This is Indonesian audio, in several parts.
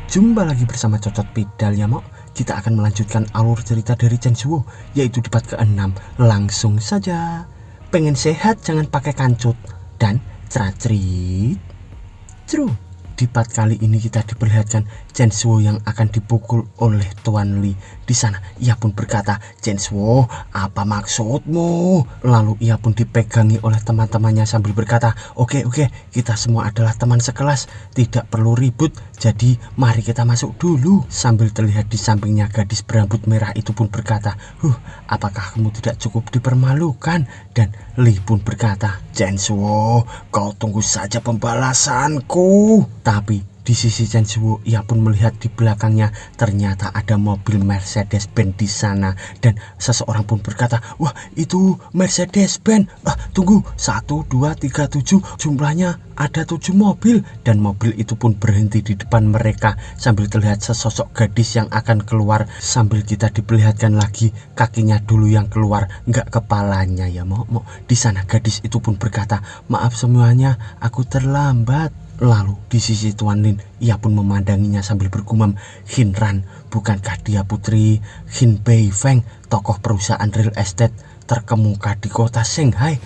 Jumpa lagi bersama Cocot Pidal ya Mok. Kita akan melanjutkan alur cerita dari Chen Suo, yaitu di part ke-6. Langsung saja. Pengen sehat jangan pakai kancut. Dan ceracrit. True. Di part kali ini kita diperlihatkan Chen Suo yang akan dipukul oleh Tuan Li. Di sana ia pun berkata, "Chen Suo, apa maksudmu?" Lalu ia pun dipegangi oleh teman-temannya sambil berkata, Oke, kita semua adalah teman sekelas, tidak perlu ribut, jadi mari kita masuk dulu." Sambil terlihat di sampingnya gadis berambut merah itu pun berkata, apakah kamu tidak cukup dipermalukan?" Dan Li pun berkata, "Chen Suo, kau tunggu saja pembalasanku." Tapi di sisi Chen Suo ia pun melihat di belakangnya ternyata ada mobil Mercedes-Benz di sana, dan seseorang pun berkata, "Wah, itu Mercedes-Benz. Tunggu, 1, 2, 3, 7, jumlahnya ada 7 mobil." Dan mobil itu pun berhenti di depan mereka sambil terlihat sesosok gadis yang akan keluar, sambil kita diperlihatkan lagi kakinya dulu yang keluar, nggak kepalanya ya Mok. Di sana gadis itu pun berkata, "Maaf semuanya, aku terlambat." Lalu di sisi Tuan Lin ia pun memandanginya sambil bergumam, "Hinran, bukankah dia putri Hin Bei Feng, tokoh perusahaan real estate terkemuka di kota Shanghai?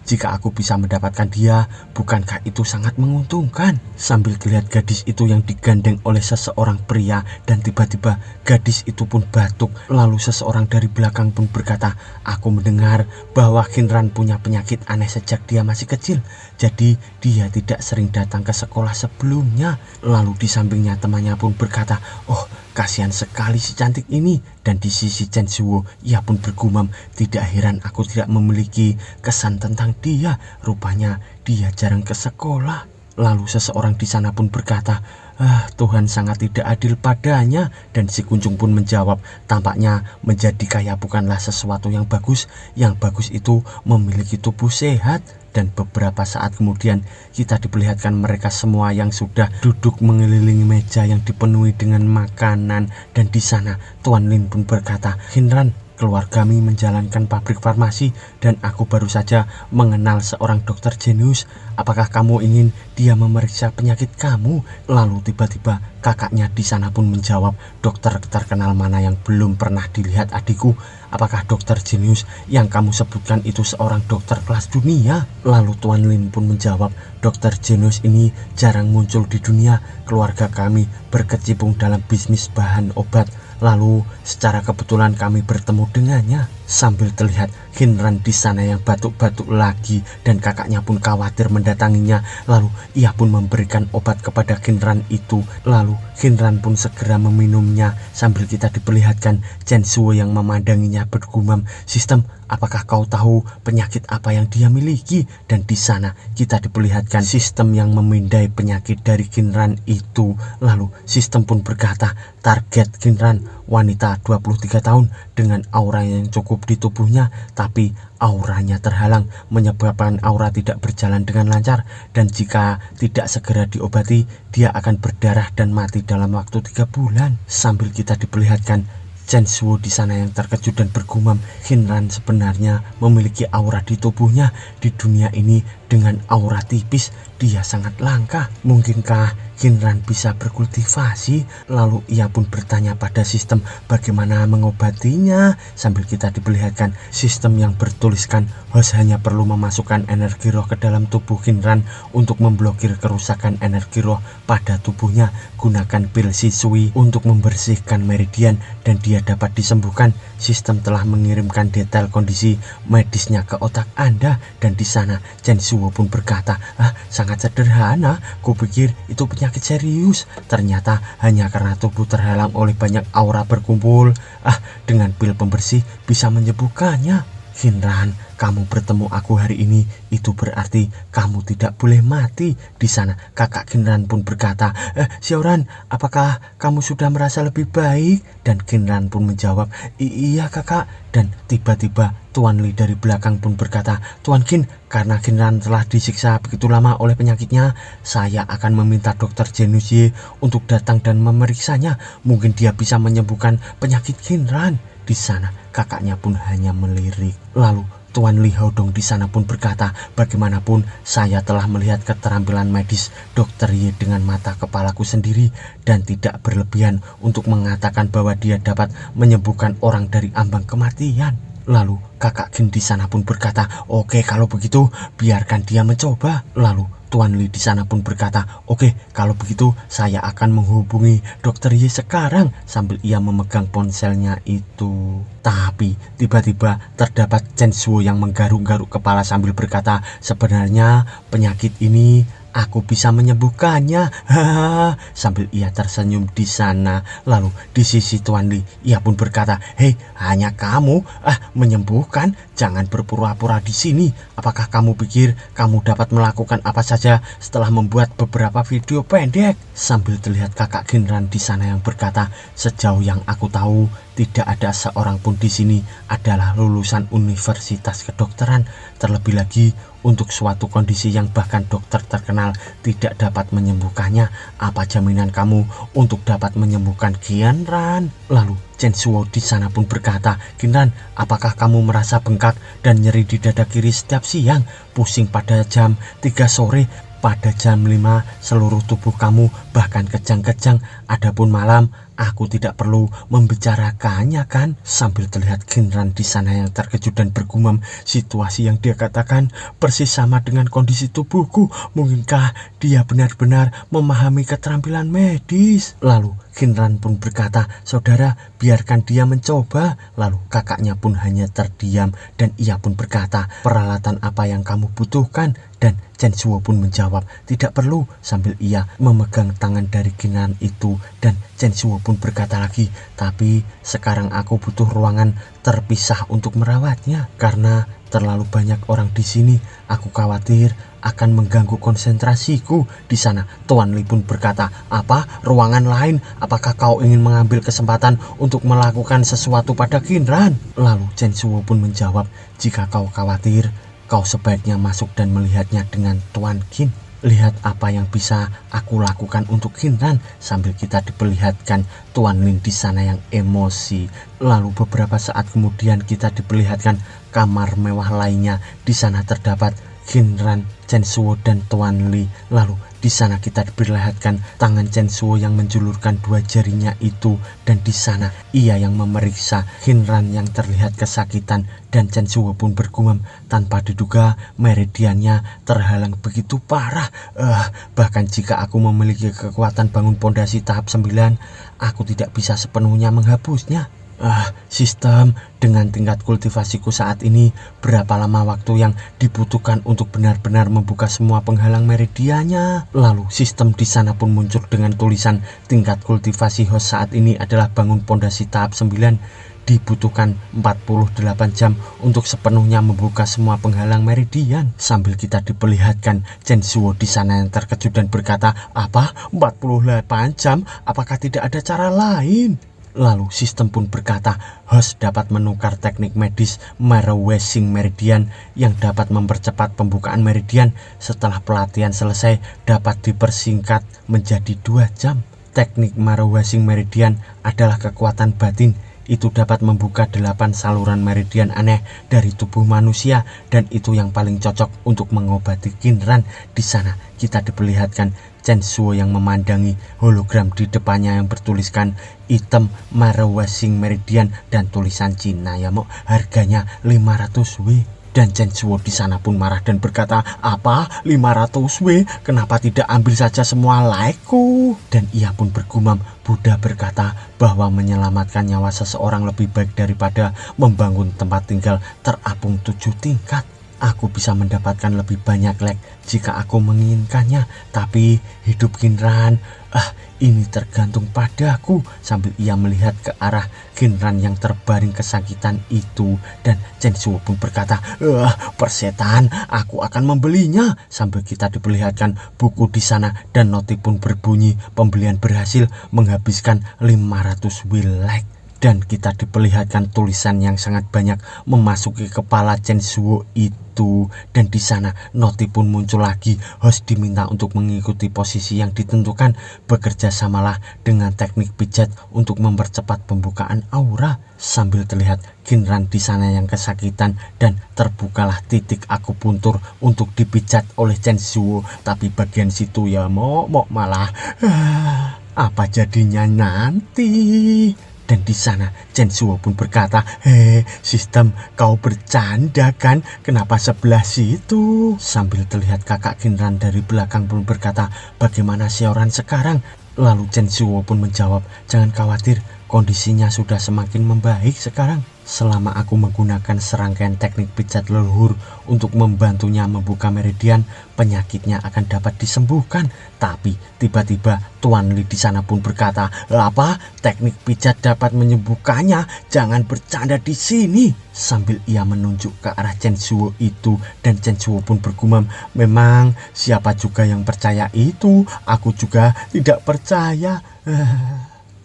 Jika aku bisa mendapatkan dia, bukankah itu sangat menguntungkan?" Sambil terlihat gadis itu yang digandeng oleh seseorang pria, dan tiba-tiba gadis itu pun batuk. Lalu seseorang dari belakang pun berkata, "Aku mendengar bahwa Hinran punya penyakit aneh sejak dia masih kecil, jadi dia tidak sering datang ke sekolah sebelumnya." Lalu di sampingnya temannya pun berkata, "Oh, kasihan sekali si cantik ini." Dan di sisi Chen Suo ia pun bergumam, "Tidak heran aku tidak memiliki kesan tentang dia, rupanya dia jarang ke sekolah." Lalu seseorang di sana pun berkata, "Tuhan sangat tidak adil padanya." Dan si Kunjung pun menjawab, "Tampaknya menjadi kaya bukanlah sesuatu yang bagus. Yang bagus itu memiliki tubuh sehat." Dan beberapa saat kemudian kita diperlihatkan mereka semua yang sudah duduk mengelilingi meja yang dipenuhi dengan makanan. Dan di sana Tuan Lin pun berkata, "Hinran, keluargami menjalankan pabrik farmasi dan aku baru saja mengenal seorang dokter jenius. Apakah kamu ingin dia memeriksa penyakit kamu?" Lalu tiba-tiba kakaknya di sana pun menjawab, "Dokter terkenal mana yang belum pernah dilihat adikku? Apakah dokter jenius yang kamu sebutkan itu seorang dokter kelas dunia?" Lalu Tuan Lin pun menjawab, "Dokter jenius ini jarang muncul di dunia. Keluarga kami berkecimpung dalam bisnis bahan obat. Lalu secara kebetulan kami bertemu dengannya." Sambil terlihat Hinran di sana yang batuk-batuk lagi, dan kakaknya pun khawatir mendatanginya. Lalu ia pun memberikan obat kepada Hinran itu. Lalu Hinran pun segera meminumnya sambil kita diperlihatkan Chen Suo yang memandanginya bergumam, "Sistem, apakah kau tahu penyakit apa yang dia miliki?" Dan di sana kita diperlihatkan sistem yang memindai penyakit dari Hinran itu. Lalu sistem pun berkata, "Target Hinran wanita 23 tahun dengan aura yang cukup di tubuhnya, tapi auranya terhalang menyebabkan aura tidak berjalan dengan lancar, dan jika tidak segera diobati dia akan berdarah dan mati dalam waktu 3 bulan." Sambil kita diperlihatkan Chen Suo di sana yang terkejut dan bergumam, "Hinran sebenarnya memiliki aura di tubuhnya. Di dunia ini dengan aura tipis dia sangat langka. Mungkinkah Hinran bisa berkultivasi?" Lalu ia pun bertanya pada sistem bagaimana mengobatinya. Sambil kita diperlihatkan sistem yang bertuliskan, "Host hanya perlu memasukkan energi roh ke dalam tubuh Hinran untuk memblokir kerusakan energi roh pada tubuhnya. Gunakan pil Shisui untuk membersihkan meridian dan dia dapat disembuhkan. Sistem telah mengirimkan detail kondisi medisnya ke otak Anda." Dan di sana Chen Suo pun berkata, "Sangat sederhana, kupikir itu penyakit serius. Ternyata hanya karena tubuh terhalang oleh banyak aura berkumpul. Dengan pil pembersih bisa menyembuhkannya. Hinran, kamu bertemu aku hari ini, itu berarti kamu tidak boleh mati." Di sana kakak Hinran pun berkata, "Xiaoran, apakah kamu sudah merasa lebih baik?" Dan Hinran pun menjawab, "Iya kakak." Dan tiba-tiba Tuan Li dari belakang pun berkata, "Tuan Qin, karena Hinran telah disiksa begitu lama oleh penyakitnya, saya akan meminta dokter jenius Ye untuk datang dan memeriksanya. Mungkin dia bisa menyembuhkan penyakit Hinran." Di sana kakaknya pun hanya melirik. Lalu Tuan Li Haodong di sana pun berkata, bagaimanapun saya telah melihat keterampilan medis Dr. Ye dengan mata kepalaku sendiri dan tidak berlebihan untuk mengatakan bahwa dia dapat menyembuhkan orang dari ambang kematian. Lalu kakak Gin di sana pun berkata, oke kalau begitu biarkan dia mencoba. Lalu Tuan Li di sana pun berkata, oke kalau begitu saya akan menghubungi Dr. Ye sekarang, sambil ia memegang ponselnya itu. Tapi tiba-tiba terdapat Chen Shuo yang menggaruk-garuk kepala sambil berkata, sebenarnya penyakit ini aku bisa menyembuhkannya, hahaha, sambil ia tersenyum di sana. Lalu di sisi Tuan Li, ia pun berkata, hei, hanya kamu menyembuhkan? Jangan berpura-pura di sini. Apakah kamu pikir kamu dapat melakukan apa saja setelah membuat beberapa video pendek? Sambil terlihat kakak Ginran di sana yang berkata, sejauh yang aku tahu tidak ada seorang pun di sini adalah lulusan universitas kedokteran. Terlebih lagi untuk suatu kondisi yang bahkan dokter terkenal tidak dapat menyembuhkannya. Apa jaminan kamu untuk dapat menyembuhkan Ginran? Lalu Chen Shuo di sana pun berkata, Ginran, apakah kamu merasa bengkak dan nyeri di dada kiri setiap siang, pusing pada jam 3 sore, pada jam 5 seluruh tubuh kamu bahkan kejang-kejang, adapun malam aku tidak perlu membicarakannya kan? Sambil terlihat Ginran di sana yang terkejut dan bergumam, situasi yang dia katakan persis sama dengan kondisi tubuhku. Mungkinkah dia benar-benar memahami keterampilan medis? Lalu Ginran pun berkata, saudara biarkan dia mencoba. Lalu kakaknya pun hanya terdiam dan ia pun berkata, peralatan apa yang kamu butuhkan? Dan Chen Shuo pun menjawab, tidak perlu, sambil ia memegang tangan dari Ginran itu. Dan Chen Shuo pun berkata lagi, tapi sekarang aku butuh ruangan terpisah untuk merawatnya karena terlalu banyak orang di sini. Aku khawatir akan mengganggu konsentrasiku di sana. Tuan Li pun berkata, apa? Ruangan lain? Apakah kau ingin mengambil kesempatan untuk melakukan sesuatu pada Ginran? Lalu Chen Shuo pun menjawab, jika kau khawatir, kau sebaiknya masuk dan melihatnya dengan Tuan Qin. Lihat apa yang bisa aku lakukan untuk Ginran, sambil kita diperlihatkan Tuan Lin di sana yang emosi. Lalu beberapa saat kemudian kita diperlihatkan kamar mewah lainnya. Di sana terdapat Ginran, Chen Shuo dan Tuan Li. Lalu di sana kita diperlihatkan tangan Chen Shuo yang menjulurkan 2 jarinya itu, dan di sana ia yang memeriksa Ginran yang terlihat kesakitan, dan Chen Shuo pun bergumam, tanpa diduga meridiannya terhalang begitu parah. Bahkan jika aku memiliki kekuatan bangun pondasi tahap 9, aku tidak bisa sepenuhnya menghapusnya. Sistem dengan tingkat kultivasiku saat ini, berapa lama waktu yang dibutuhkan untuk benar-benar membuka semua penghalang meridiannya? Lalu sistem di sana pun muncul dengan tulisan tingkat kultivasi host saat ini adalah bangun pondasi tahap 9. Dibutuhkan 48 jam untuk sepenuhnya membuka semua penghalang meridian. Sambil kita diperlihatkan Chen Shuo di sana yang terkejut dan berkata, apa? 48 jam? Apakah tidak ada cara lain? Lalu sistem pun berkata, host dapat menukar teknik medis Marrowsing Meridian yang dapat mempercepat pembukaan meridian. Setelah pelatihan selesai dapat dipersingkat menjadi 2 jam. Teknik Marrowsing Meridian adalah kekuatan batin. Itu dapat membuka 8 saluran meridian aneh dari tubuh manusia, dan itu yang paling cocok untuk mengobati Ginran. Di sana kita diperlihatkan Chen Shuo yang memandangi hologram di depannya yang bertuliskan item Marrowsing Meridian dan tulisan Cina ya, harganya 500 W. Dan Chen Shuo di sana pun marah dan berkata, apa? 500 W? Kenapa tidak ambil saja semua like-ku? Dan ia pun bergumam, Buddha berkata bahwa menyelamatkan nyawa seseorang lebih baik daripada membangun tempat tinggal terapung 7 tingkat. Aku bisa mendapatkan lebih banyak like jika aku menginginkannya, tapi hidup Ginran, ini tergantung padaku. Sambil ia melihat ke arah Ginran yang terbaring kesakitan itu, dan Chen Shuo pun berkata, persetan, aku akan membelinya. Sambil kita diperlihatkan buku di sana dan notif pun berbunyi, pembelian berhasil, menghabiskan 500 will like. Dan kita diperlihatkan tulisan yang sangat banyak memasuki kepala Chen Zhuo itu. Dan di sana noti pun muncul lagi. Host diminta untuk mengikuti posisi yang ditentukan. Bekerja samalah dengan teknik pijat untuk mempercepat pembukaan aura. Sambil terlihat Qinran di sana yang kesakitan dan terbukalah titik akupuntur untuk dipijat oleh Chen Zhuo. Tapi bagian situ ya malah apa jadinya nanti? Dan di sana Chen Zhuo pun berkata, sistem, kau bercanda kan? Kenapa sebelah situ? Sambil terlihat kakak Qinran dari belakang pun berkata, bagaimana Xiaoran sekarang? Lalu Chen Zhuo pun menjawab, jangan khawatir, kondisinya sudah semakin membaik sekarang. Selama aku menggunakan serangkaian teknik pijat leluhur untuk membantunya membuka meridian, penyakitnya akan dapat disembuhkan. Tapi tiba-tiba Tuan Li di sana pun berkata, apa? Teknik pijat dapat menyembuhkannya? Jangan bercanda di sini. Sambil ia menunjuk ke arah Chen Zhuo itu, dan Chen Zhuo pun bergumam, memang siapa juga yang percaya itu? Aku juga tidak percaya.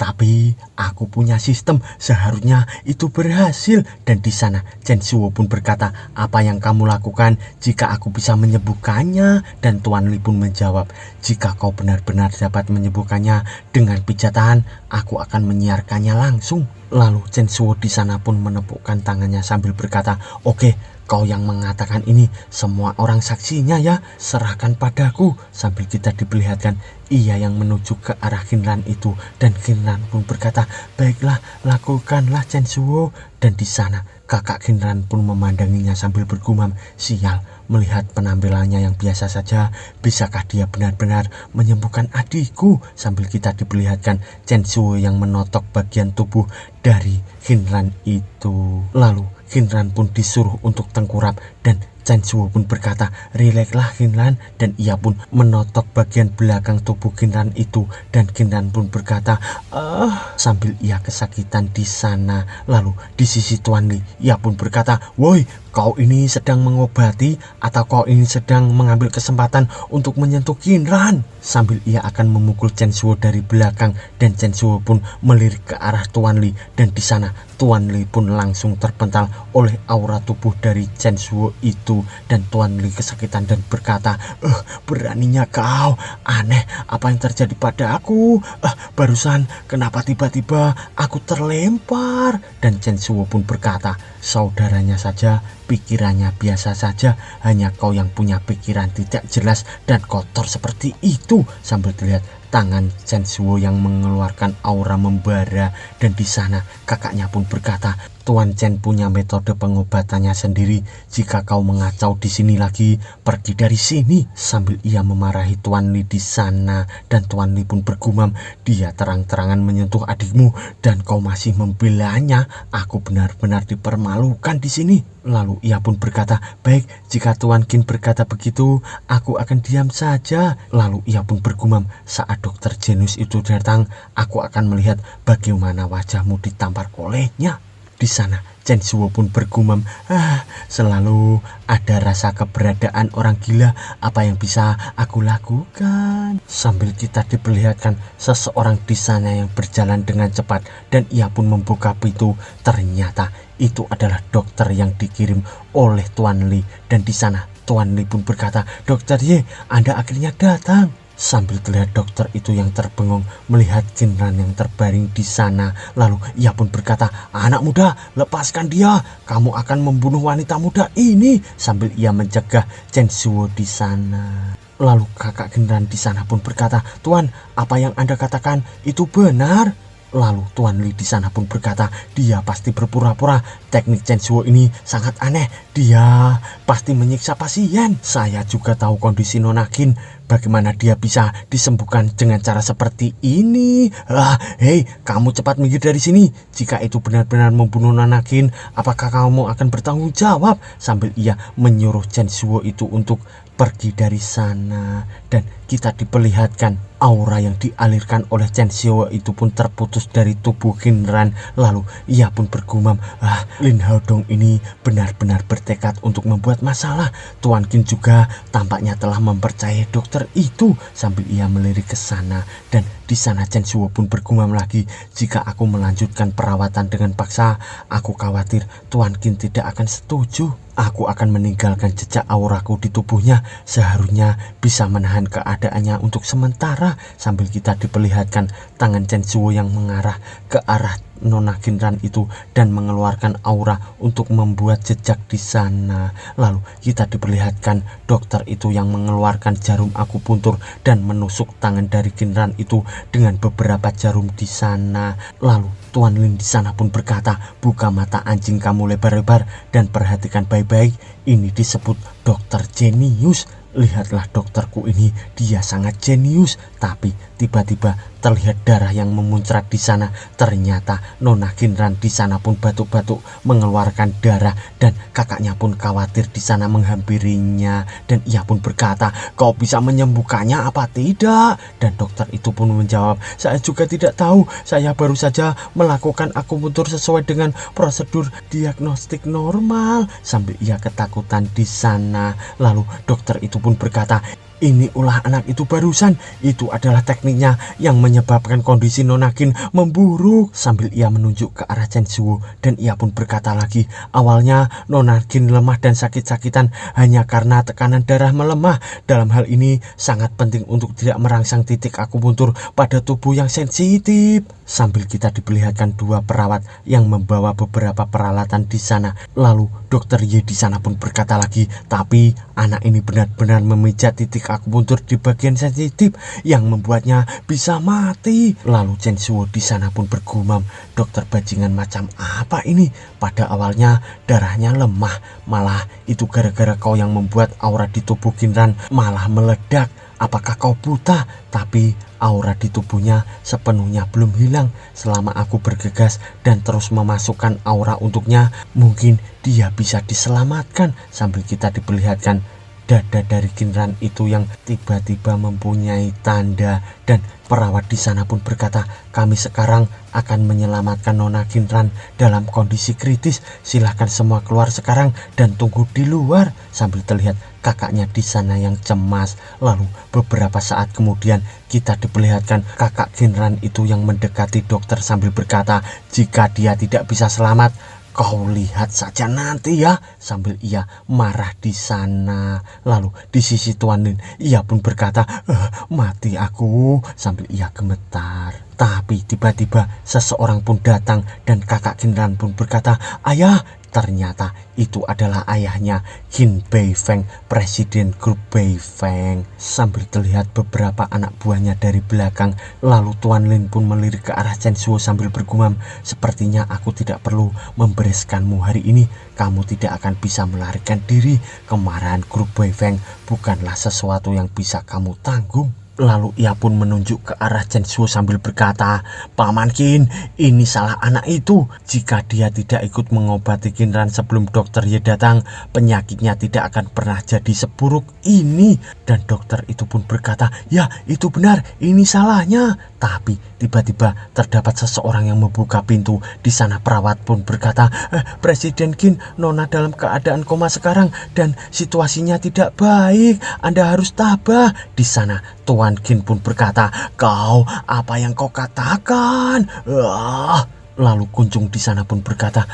Tapi aku punya sistem, seharusnya itu berhasil. Dan di sana Chen Zhuo pun berkata, apa yang kamu lakukan jika aku bisa menyembuhkannya? Dan Tuan Li pun menjawab, jika kau benar-benar dapat menyembuhkannya dengan pijatan, aku akan menyiarkannya langsung. Lalu Chen Zhuo di sana pun menepukkan tangannya sambil berkata, oke, kau yang mengatakan ini, semua orang saksinya ya, serahkan padaku. Sambil kita diperlihatkan ia yang menuju ke arah Qinran itu, dan Qinran pun berkata, baiklah, lakukanlah Chen Zhuo. Dan di sana kakak Qinran pun memandanginya sambil bergumam, sial, melihat penampilannya yang biasa saja, bisakah dia benar-benar menyembuhkan adikku? Sambil kita diperlihatkan Chen Zhuo yang menotok bagian tubuh dari Qinran itu. Lalu Qinran pun disuruh untuk tengkurap, dan Chen Zhuo pun berkata, rilekslah Qinran. Dan ia pun menotok bagian belakang tubuh Qinran itu, dan Qinran pun berkata, sambil ia kesakitan di sana. Lalu di sisi Tuan Li, ia pun berkata, woi, kau ini sedang mengobati atau kau ini sedang mengambil kesempatan untuk menyentuh Qinran? Sambil ia akan memukul Chen Zhuo dari belakang, dan Chen Zhuo pun melirik ke arah Tuan Li. Dan di sana Tuan Li pun langsung terpental oleh aura tubuh dari Chen Zhuo itu. Dan Tuan Li kesakitan dan berkata, beraninya kau, aneh apa yang terjadi pada aku? Barusan kenapa tiba-tiba aku terlempar? Dan Chen Zhuo pun berkata, saudaranya saja pikirannya biasa saja, hanya kau yang punya pikiran tidak jelas dan kotor seperti itu. Sambil terlihat tangan Chen Zhuo yang mengeluarkan aura membara, dan di sana kakaknya pun berkata, Tuan Chen punya metode pengobatannya sendiri. Jika kau mengacau di sini lagi, pergi dari sini. Sambil ia memarahi Tuan Li di sana, dan Tuan Li pun bergumam, dia terang-terangan menyentuh adikmu dan kau masih membelanya. Aku benar-benar dipermalukan di sini. Lalu ia pun berkata, baik, jika Tuan Qin berkata begitu, aku akan diam saja. Lalu ia pun bergumam, saat dokter jenius itu datang, aku akan melihat bagaimana wajahmu ditampar olehnya. Di sana Chen Zhuo pun bergumam, selalu ada rasa keberadaan orang gila, apa yang bisa aku lakukan? Sambil kita diperlihatkan seseorang di sana yang berjalan dengan cepat, dan ia pun membuka pintu. Ternyata itu adalah dokter yang dikirim oleh Tuan Li. Dan di sana Tuan Li pun berkata, Dokter Ye, Anda akhirnya datang. Sambil terlihat dokter itu yang terbengung melihat Qinran yang terbaring di sana. Lalu ia pun berkata, anak muda, lepaskan dia, kamu akan membunuh wanita muda ini. Sambil ia mencegah Chen Zhuo di sana. Lalu kakak Qinran di sana pun berkata, Tuan, apa yang Anda katakan itu benar. Lalu Tuan Li di sana pun berkata, dia pasti berpura-pura. Teknik Chen Zhuo ini sangat aneh. Dia pasti menyiksa pasien. Saya juga tahu kondisi Nona Qin. Bagaimana dia bisa disembuhkan dengan cara seperti ini? Hei, kamu cepat minggir dari sini. Jika itu benar-benar membunuh Nona Qin, apakah kamu akan bertanggung jawab? Sambil ia menyuruh Chen Zhuo itu untuk pergi dari sana, dan kita diperlihatkan aura yang dialirkan oleh Chen Xiao itu pun terputus dari tubuh Qinran. Lalu ia pun bergumam, Lin Haodong ini benar-benar bertekad untuk membuat masalah. Tuan Qin juga tampaknya telah mempercayai dokter itu. Sambil ia melirik ke sana, dan di sana Chen Xiao pun bergumam lagi, jika aku melanjutkan perawatan dengan paksa, aku khawatir Tuan Qin tidak akan setuju. Aku akan meninggalkan jejak auraku di tubuhnya, seharusnya bisa menahan keadaannya untuk sementara. Sambil kita diperlihatkan tangan Chen Xiao yang mengarah ke arah Nona Qinran itu dan mengeluarkan aura untuk membuat jejak di sana. Lalu kita diperlihatkan dokter itu yang mengeluarkan jarum akupuntur dan menusuk tangan dari Qinran itu dengan beberapa jarum di sana. Lalu Tuan Lin di sana pun berkata, buka mata anjing kamu lebar-lebar dan perhatikan baik-baik. Ini disebut dokter jenius. Lihatlah dokterku ini, dia sangat jenius. Tapi tiba-tiba terlihat darah yang memuncrat di sana. Ternyata Nona Qinran di sana pun batuk-batuk mengeluarkan darah, dan kakaknya pun khawatir di sana menghampirinya, dan ia pun berkata, kau bisa menyembuhkannya apa tidak? Dan dokter itu pun menjawab, saya juga tidak tahu, saya baru saja melakukan akupuntur sesuai dengan prosedur diagnostik normal. Sambil ia ketakutan di sana. Lalu dokter itu pun berkata, ini ulah anak itu barusan, itu adalah tekniknya yang menyebabkan kondisi Nona Qin memburuk. Sambil ia menunjuk ke arah Chen Xiao, dan ia pun berkata lagi, awalnya Nona Qin lemah dan sakit-sakitan hanya karena tekanan darah melemah. Dalam hal ini sangat penting untuk tidak merangsang titik akupuntur pada tubuh yang sensitif. Sambil kita diperlihatkan dua perawat yang membawa beberapa peralatan di sana. Lalu dokter Ye di sana pun berkata lagi, tapi anak ini benar-benar memijat titik akupuntur di bagian sensitif yang membuatnya bisa mati. Lalu Chen Xiao di sana pun bergumam, dokter bajingan macam apa ini? Pada awalnya darahnya lemah, malah itu gara-gara kau yang membuat aura di tubuh Qinran malah meledak. Apakah kau buta? Tapi aura di tubuhnya sepenuhnya belum hilang. Selama aku bergegas dan terus memasukkan aura untuknya, mungkin dia bisa diselamatkan. Sambil kita diperlihatkan dada dari Qinran itu yang tiba-tiba mempunyai tanda, dan perawat di sana pun berkata, kami sekarang akan menyelamatkan Nona Qinran dalam kondisi kritis. Silahkan semua keluar sekarang dan tunggu di luar. Sambil terlihat kakaknya di sana yang cemas. Lalu beberapa saat kemudian kita diperlihatkan kakak Qinran itu yang mendekati dokter sambil berkata, jika dia tidak bisa selamat, kau lihat saja nanti ya. Sambil ia marah di sana. Lalu di sisi Tuan Lin, ia pun berkata, mati aku. Sambil ia gemetar. Tapi tiba-tiba seseorang pun datang, dan kakak Qinran pun berkata, ayah. Ternyata itu adalah ayahnya, Qin Beifeng, presiden grup Beifeng. Sambil terlihat beberapa anak buahnya dari belakang. Lalu Tuan Lin pun melirik ke arah Chen Xiao sambil bergumam, sepertinya aku tidak perlu membereskanmu hari ini. Kamu tidak akan bisa melarikan diri. Kemarahan grup Beifeng bukanlah sesuatu yang bisa kamu tanggung. Lalu ia pun menunjuk ke arah Chen Xiao sambil berkata, Paman Qin, ini salah anak itu. Jika dia tidak ikut mengobati Qinran sebelum dokter Ye datang, penyakitnya tidak akan pernah jadi seburuk ini. Dan dokter itu pun berkata, ya itu benar, ini salahnya. Tapi tiba-tiba terdapat seseorang yang membuka pintu. Di sana perawat pun berkata, Presiden Qin, Nona dalam keadaan koma sekarang dan situasinya tidak baik. Anda harus tabah. Di sana Tuan Qin pun berkata, kau apa yang kau katakan? Lalu Kunjung di sana pun berkata,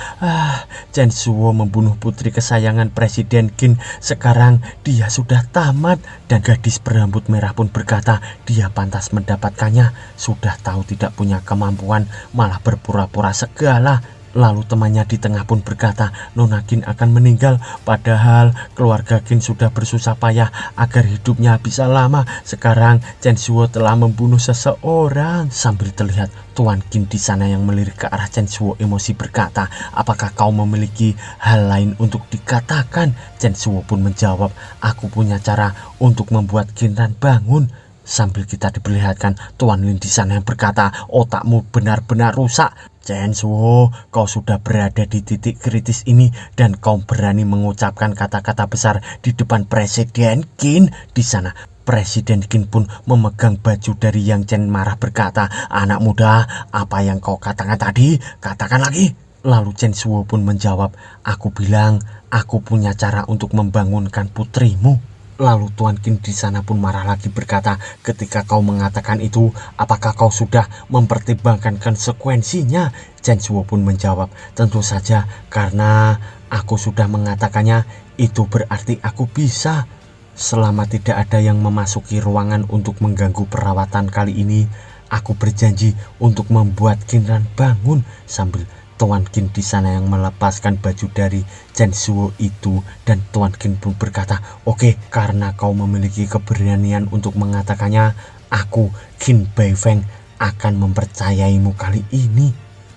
Chen Xiao membunuh putri kesayangan Presiden Qin. Sekarang dia sudah tamat. Dan gadis berambut merah pun berkata, dia pantas mendapatkannya. Sudah tahu tidak punya kemampuan, malah berpura-pura segala. Lalu temannya di tengah pun berkata, Nona Qin akan meninggal, padahal keluarga Qin sudah bersusah payah agar hidupnya bisa lama. Sekarang Chen Xiao telah membunuh seseorang. Sambil terlihat Tuan Qin di sana yang melirik ke arah Chen Xiao emosi berkata, apakah kau memiliki hal lain untuk dikatakan? Chen Xiao pun menjawab, aku punya cara untuk membuat Qinran bangun. Sambil kita diperlihatkan Tuan Lin di sana yang berkata, otakmu benar-benar rusak. Chen Suo, kau sudah berada di titik kritis ini dan kau berani mengucapkan kata-kata besar di depan Presiden Qin. Di sana Presiden Qin pun memegang baju dari Yang Chen marah berkata, anak muda, apa yang kau katakan tadi? Katakan lagi. Lalu Chen Suo pun menjawab, aku bilang, aku punya cara untuk membangunkan putrimu. Lalu Tuan Qin di sana pun marah lagi berkata, ketika kau mengatakan itu, apakah kau sudah mempertimbangkan konsekuensinya? Chen Suo pun menjawab, tentu saja, karena aku sudah mengatakannya, itu berarti aku bisa. Selama tidak ada yang memasuki ruangan untuk mengganggu perawatan kali ini, aku berjanji untuk membuat Qinran bangun. Sambil Tuan Qin di sana yang melepaskan baju dari Chen Suo itu, dan Tuan Qin pun berkata, oke, karena kau memiliki keberanian untuk mengatakannya, aku Qin Beifeng akan mempercayaimu kali ini.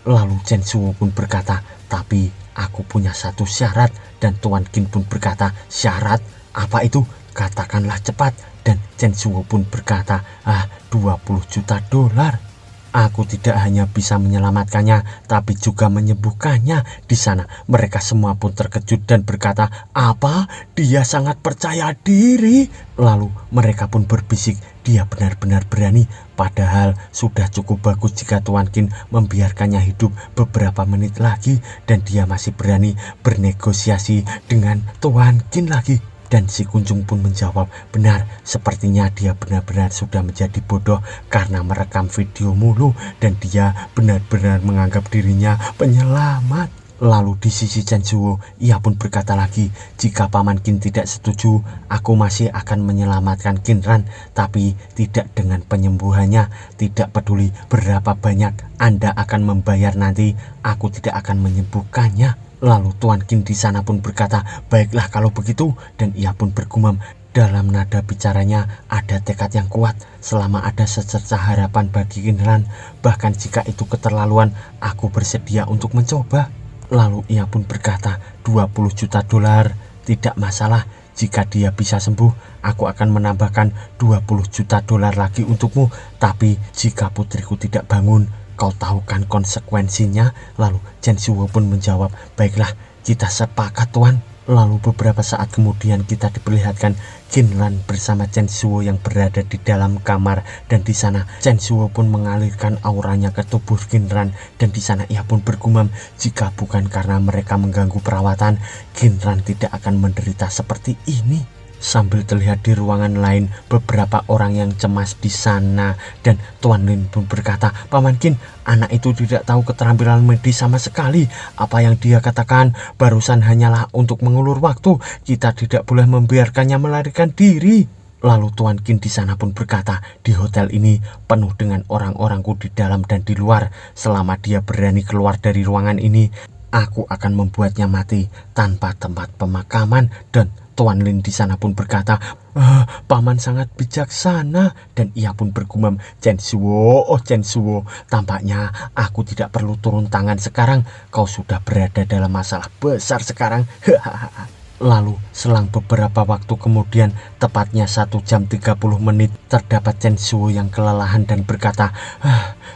Lalu Chen Suo pun berkata, tapi aku punya satu syarat. Dan Tuan Qin pun berkata, syarat apa itu? Katakanlah cepat. Dan Chen Suo pun berkata, 20 juta dolar. Aku tidak hanya bisa menyelamatkannya, tapi juga menyembuhkannya. Di sana mereka semua pun terkejut dan berkata, apa? Dia sangat percaya diri. Lalu mereka pun berbisik, dia benar-benar berani. Padahal sudah cukup bagus jika Tuan Qin membiarkannya hidup beberapa menit lagi, dan dia masih berani bernegosiasi dengan Tuan Qin lagi. Dan si Kunjung pun menjawab, benar, sepertinya dia benar-benar sudah menjadi bodoh karena merekam video mulu, dan dia benar-benar menganggap dirinya penyelamat. Lalu di sisi Chen Suo, ia pun berkata lagi, jika Paman Qin tidak setuju, aku masih akan menyelamatkan Qinran, tapi tidak dengan penyembuhannya. Tidak peduli berapa banyak Anda akan membayar nanti, aku tidak akan menyembuhkannya. Lalu Tuan Qin di sana pun berkata, baiklah kalau begitu, dan ia pun bergumam. Dalam nada bicaranya ada tekad yang kuat. Selama ada secerca harapan bagi Qinran, bahkan jika itu keterlaluan, aku bersedia untuk mencoba. Lalu ia pun berkata, 20 juta dolar, tidak masalah. Jika dia bisa sembuh, aku akan menambahkan 20 juta dolar lagi untukmu. Tapi jika putriku tidak bangun, kau tahu kan konsekuensinya? Lalu Chen Suo pun menjawab, baiklah, kita sepakat Tuan. Lalu beberapa saat kemudian kita diperlihatkan Qinran bersama Chen Suo yang berada di dalam kamar, dan di sana Chen Suo pun mengalirkan auranya ke tubuh Qinran, dan di sana ia pun bergumam, jika bukan karena mereka mengganggu perawatan, Qinran tidak akan menderita seperti ini. Sambil terlihat di ruangan lain beberapa orang yang cemas di sana, dan Tuan Lin pun berkata, Paman Qin, anak itu tidak tahu keterampilan medis sama sekali. Apa yang dia katakan barusan hanyalah untuk mengulur waktu. Kita tidak boleh membiarkannya melarikan diri. Lalu Tuan Qin di sana pun berkata, di hotel ini penuh dengan orang-orangku di dalam dan di luar. Selama dia berani keluar dari ruangan ini, aku akan membuatnya mati tanpa tempat pemakaman. Dan Tuan Lin di sana pun berkata, Paman sangat bijaksana. Dan ia pun bergumam, Chen Suo, oh Chen Suo, tampaknya aku tidak perlu turun tangan sekarang. Kau sudah berada dalam masalah besar sekarang. Lalu selang beberapa waktu kemudian, tepatnya 1 jam 30 menit, terdapat Chen Suo yang kelelahan dan berkata,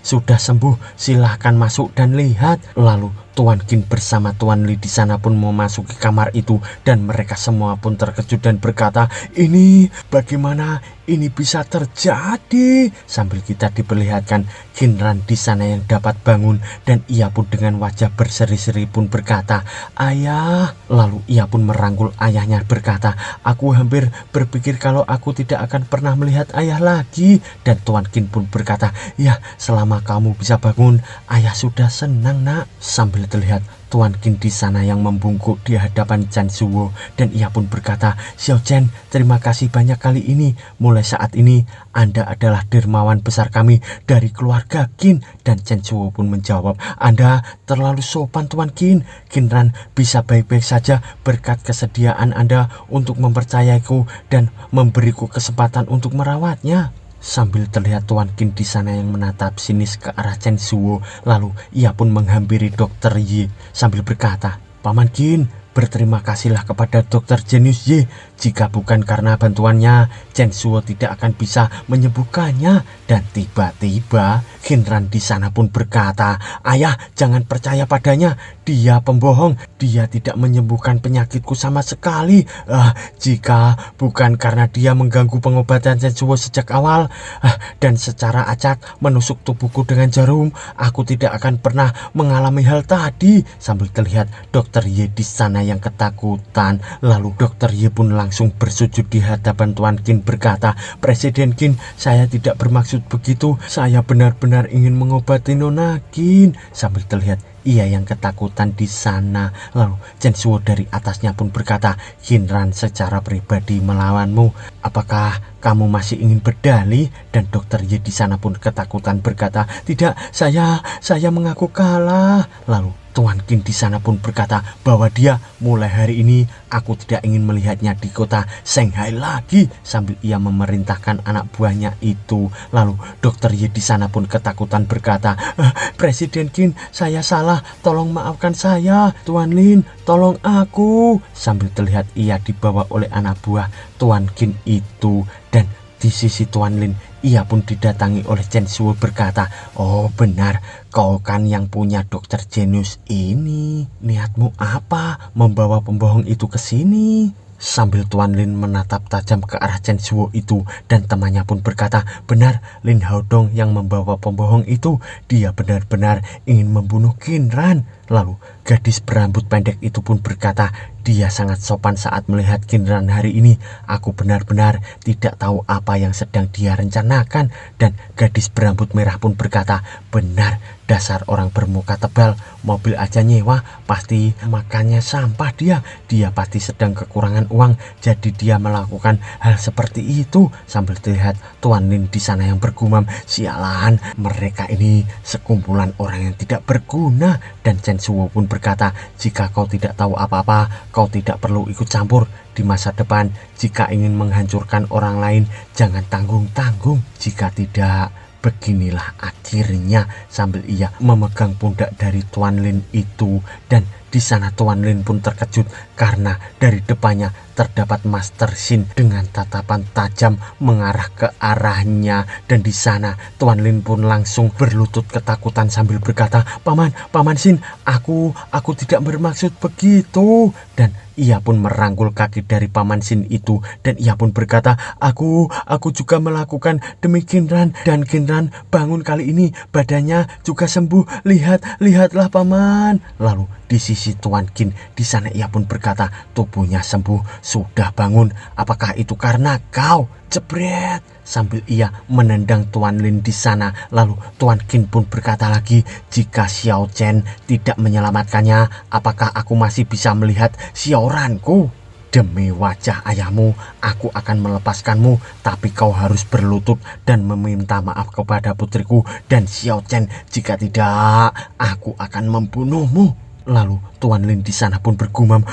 sudah sembuh, silahkan masuk dan lihat. Lalu Tuan Qin bersama Tuan Li di sana pun memasuki kamar itu, dan mereka semua pun terkejut dan berkata, ini bagaimana ini bisa terjadi? Sambil kita diperlihatkan Qinran di sana yang dapat bangun, dan ia pun dengan wajah berseri-seri pun berkata, ayah. Lalu ia pun merangkul ayahnya berkata, aku hampir berpikir kalau aku tidak akan pernah melihat ayah lagi. Dan Tuan Qin pun berkata, ya, selama kamu bisa bangun, ayah sudah senang nak. Sambil terlihat Tuan Qin di sana yang membungkuk di hadapan Chen Suo, dan ia pun berkata, Xiao Chen, terima kasih banyak kali ini. Mulai saat ini Anda adalah dermawan besar kami dari keluarga Qin. Dan Chen Suo pun menjawab, Anda terlalu sopan Tuan Qin. Qinran bisa baik-baik saja berkat kesediaan Anda untuk mempercayaiku dan memberiku kesempatan untuk merawatnya. Sambil terlihat Tuan Qin di sana yang menatap sinis ke arah Chen Suo, lalu ia pun menghampiri Dr. Yi sambil berkata, Paman Qin, berterima kasihlah kepada Dr. Genius Yi. Jika bukan karena bantuannya, Chen Suo tidak akan bisa menyembuhkannya. Dan tiba-tiba Kinran di sana pun berkata, "Ayah, jangan percaya padanya. Dia pembohong. Dia tidak menyembuhkan penyakitku sama sekali. Jika bukan karena dia mengganggu pengobatan Censuo sejak awal dan secara acak menusuk tubuhku dengan jarum, aku tidak akan pernah mengalami hal tadi." Sambil terlihat Dokter Ye di sana yang ketakutan. Lalu Dokter Ye pun langsung bersujud di hadapan Tuan Qin berkata, "Presiden Qin, saya tidak bermaksud begitu. Saya benar-benar ingin mengobati Nona Qin." Sambil terlihat ia yang ketakutan di sana. Lalu Censuo dari atasnya pun berkata, "Kinran secara pribadi melawanmu. Apakah kamu masih ingin berdalih?" Dan Dokter Ye di sana pun ketakutan berkata, "Tidak, saya mengaku kalah." Lalu Tuan Qin di sana pun berkata bahwa dia mulai hari ini aku tidak ingin melihatnya di kota Shanghai lagi, sambil ia memerintahkan anak buahnya itu. Lalu Dokter Ye di sana pun ketakutan berkata, "Presiden Qin, saya salah, tolong maafkan saya. Tuan Lin, tolong aku." Sambil terlihat ia dibawa oleh anak buah Tuan Qin itu. Dan di sisi Tuan Lin, ia pun didatangi oleh Censuo berkata, "Oh benar, kau kan yang punya dokter jenius ini. Niatmu apa membawa pembohong itu ke sini?" Sambil Tuan Lin menatap tajam ke arah Censuo itu, dan temannya pun berkata, "Benar, Lin Haodong yang membawa pembohong itu. Dia benar-benar ingin membunuh Kinran." Lalu gadis berambut pendek itu pun berkata, "Dia sangat sopan saat melihat Kinran hari ini. Aku benar-benar tidak tahu apa yang sedang dia rencanakan." Dan gadis berambut merah pun berkata, "Benar, dasar orang bermuka tebal. Mobil aja nyewa, pasti makannya sampah dia. Dia pasti sedang kekurangan uang, jadi dia melakukan hal seperti itu." Sambil terlihat Tuan Lin di sana yang bergumam, "Sialan, mereka ini sekumpulan orang yang tidak berguna." Dan Censuo pun berkata, "Jika kau tidak tahu apa-apa, kau tidak perlu ikut campur. Di masa depan, jika ingin menghancurkan orang lain, jangan tanggung-tanggung. Jika tidak, beginilah akhirnya." Sambil ia memegang pundak dari Tuan Lin itu. Dan di sana Tuan Lin pun terkejut karena dari depannya terdapat Master Xin dengan tatapan tajam mengarah ke arahnya. Dan di sana Tuan Lin pun langsung berlutut ketakutan sambil berkata, Paman Xin, aku tidak bermaksud begitu." Dan ia pun merangkul kaki dari Paman Xin itu, dan ia pun berkata, Aku juga melakukan demi Kinran, dan Kinran bangun kali ini, badannya juga sembuh. Lihatlah Paman." Lalu di sisi Tuan Qin di sana ia pun berkata, "Tubuhnya sembuh, sudah bangun. Apakah itu karena kau?" Jebret! Sambil ia menendang Tuan Lin di sana. Lalu Tuan Qin pun berkata lagi, "Jika Xiao Chen tidak menyelamatkannya, apakah aku masih bisa melihat sioranku? Demi wajah ayahmu, aku akan melepaskanmu, tapi kau harus berlutut dan meminta maaf kepada putriku dan Xiao Chen. Jika tidak, aku akan membunuhmu." Lalu Tuan Lin di sana pun bergumam,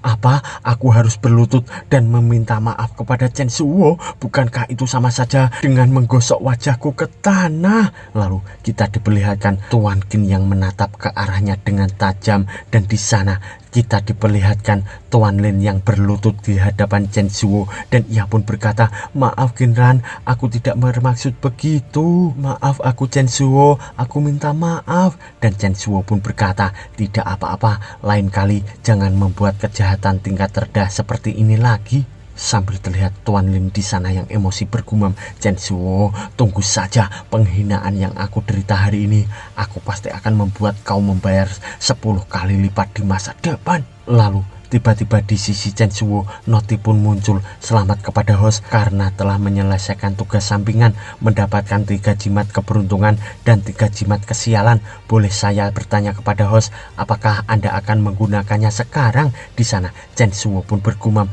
"Apa? Aku harus berlutut dan meminta maaf kepada Censuo? Bukankah itu sama saja dengan menggosok wajahku ke tanah?" Lalu kita diperlihatkan Tuan Qin yang menatap ke arahnya dengan tajam, dan di sana kita diperlihatkan Tuan Lin yang berlutut di hadapan Censuo, dan ia pun berkata, "Maaf Kinran, aku tidak bermaksud begitu. Maaf aku Censuo, aku minta maaf." Dan Censuo pun berkata, "Tidak apa-apa, lain kali jangan membuat kejahatan tingkat rendah seperti ini lagi." Sambil terlihat Tuan Lin di sana yang emosi bergumam, "Censuo, tunggu saja penghinaan yang aku derita hari ini. Aku pasti akan membuat kau membayar 10 kali lipat di masa depan." Lalu tiba-tiba di sisi Censuo, noti pun muncul, "Selamat kepada host karena telah menyelesaikan tugas sampingan, mendapatkan 3 jimat keberuntungan dan 3 jimat kesialan. Boleh saya bertanya kepada host, apakah Anda akan menggunakannya sekarang?" Di sana Censuo pun bergumam,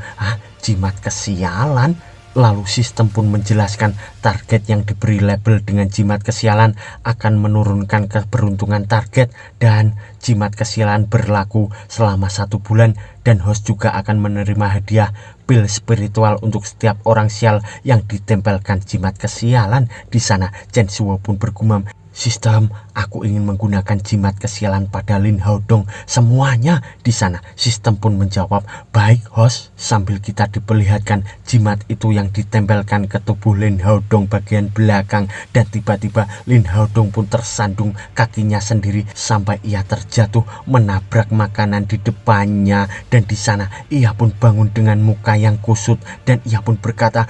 "Jimat kesialan?" Lalu sistem pun menjelaskan target yang diberi label dengan jimat kesialan akan menurunkan keberuntungan target, dan jimat kesialan berlaku selama 1 bulan, dan host juga akan menerima hadiah pil spiritual untuk setiap orang sial yang ditempelkan jimat kesialan. Di sana Censuo pun bergumam, "Sistem Aku ingin menggunakan jimat kesialan pada Lin Haodong semuanya di sana. Sistem pun menjawab, baik host. Sambil kita diperlihatkan jimat itu yang ditempelkan ke tubuh Lin Haodong bagian belakang. Dan tiba-tiba Lin Haodong pun tersandung kakinya sendiri sampai ia terjatuh menabrak makanan di depannya. Dan di sana ia pun bangun dengan muka yang kusut. Dan ia pun berkata,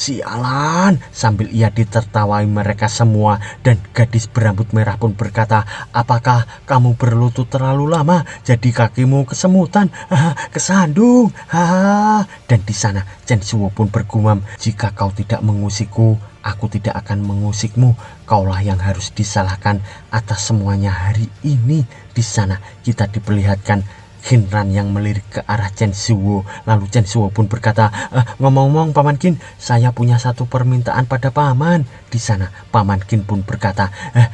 sialan. Sambil ia ditertawai mereka semua. Dan gadis berambut merah pun berkata, apakah kamu berlutut terlalu lama jadi kakimu kesemutan, kesandung, Dan di sana Chen Zhuo pun bergumam, jika kau tidak mengusikku, aku tidak akan mengusikmu. Kaulah yang harus disalahkan atas semuanya hari ini. Di sana kita diperlihatkan Qinran yang melirik ke arah Chen Zhuo. Lalu Chen Zhuo pun berkata, ngomong-ngomong Paman Qin, saya punya satu permintaan pada Paman. Di sana Paman Qin pun berkata,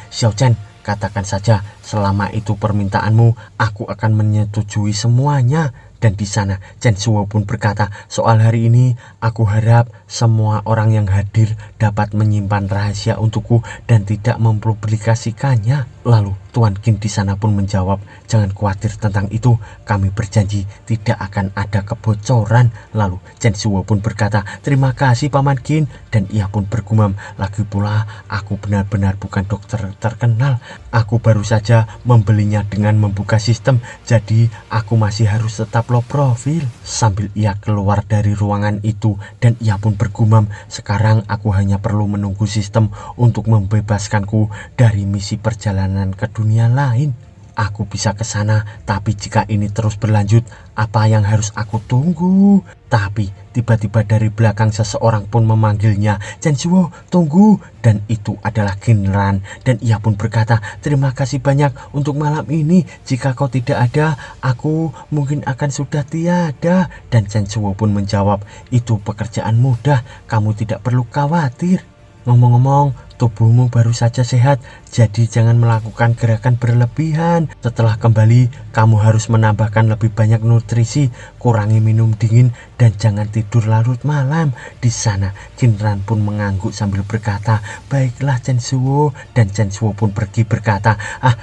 Xiao Chen, katakan saja, selama itu permintaanmu, aku akan menyetujui semuanya. Dan di sana Chen Zhuo pun berkata, soal hari ini aku harap semua orang yang hadir dapat menyimpan rahasia untukku dan tidak mempublikasikannya. Lalu Tuan Qin di sana pun menjawab, jangan khawatir tentang itu, kami berjanji tidak akan ada kebocoran. Lalu Chen Zhuo pun berkata, terima kasih Paman Qin. Dan ia pun bergumam, lagi pula aku benar-benar bukan dokter terkenal, aku baru saja membelinya dengan membuka sistem, jadi aku masih harus tetap low profil. Sambil ia keluar dari ruangan itu dan ia pun bergumam, sekarang aku hanya perlu menunggu sistem untuk membebaskanku dari misi perjalanan ke dunia lain. Aku bisa ke sana, tapi jika ini terus berlanjut, apa yang harus aku tunggu? Tapi tiba-tiba dari belakang seseorang pun memanggilnya, Chen Zhuo, tunggu. Dan itu adalah Qinran. Dan ia pun berkata, terima kasih banyak untuk malam ini. Jika kau tidak ada, aku mungkin akan sudah tiada. Dan Chen Zhuo pun menjawab, itu pekerjaan mudah, kamu tidak perlu khawatir. Ngomong-ngomong, tubuhmu baru saja sehat, jadi jangan melakukan gerakan berlebihan. Setelah kembali, kamu harus menambahkan lebih banyak nutrisi, kurangi minum dingin, dan jangan tidur larut malam. Di sana, Qinran pun mengangguk sambil berkata, baiklah Chen Zhuo. Dan Chen Zhuo pun pergi berkata,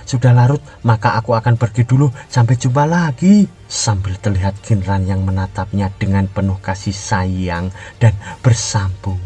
sudah larut, maka aku akan pergi dulu, sampai jumpa lagi. Sambil terlihat Qinran yang menatapnya dengan penuh kasih sayang dan bersambung.